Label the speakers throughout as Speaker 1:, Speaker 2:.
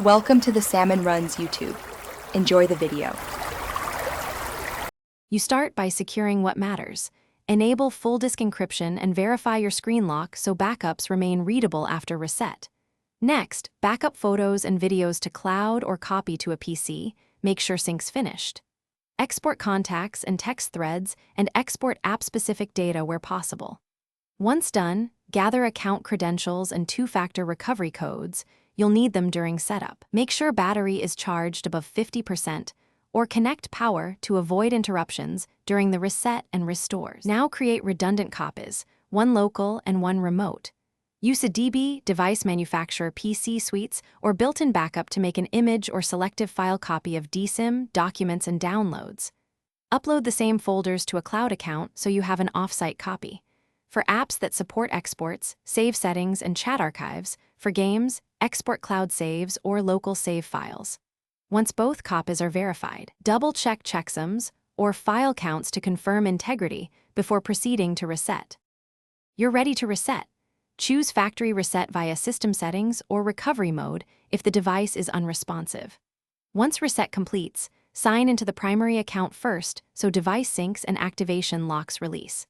Speaker 1: Welcome to the Salmon Runs YouTube. Enjoy the video.
Speaker 2: You start by securing what matters. Enable full disk encryption and verify your screen lock so backups remain readable after reset. Next, backup photos and videos to cloud or copy to a PC. Make sure sync's finished. Export contacts and text threads and export app-specific data where possible. Once done, gather account credentials and two-factor recovery codes. You'll need them during setup. Make sure battery is charged above 50%, or connect power to avoid interruptions during the reset and restores. Now create redundant copies, one local and one remote. Use a DB, device manufacturer PC suites, or built-in backup to make an image or selective file copy of DSIM, documents, and downloads. Upload the same folders to a cloud account so you have an off-site copy. For apps that support exports, save settings, and chat archives, for games, export cloud saves or local save files. Once both copies are verified, double-check checksums or file counts to confirm integrity before proceeding to reset. You're ready to reset. Choose factory reset via system settings or recovery mode if the device is unresponsive. Once reset completes, sign into the primary account first so device syncs and activation locks release.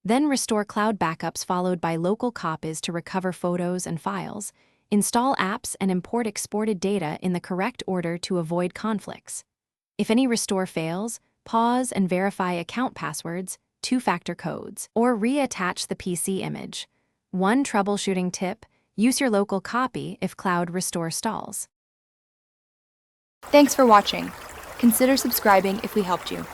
Speaker 2: Then restore cloud backups followed by local copies to recover photos and files. Install apps and import exported data in the correct order to avoid conflicts. If any restore fails, pause and verify account passwords, two-factor codes, or reattach the PC image. One troubleshooting tip: use your local copy if cloud restore stalls.
Speaker 1: Thanks for watching. Consider subscribing if we helped you.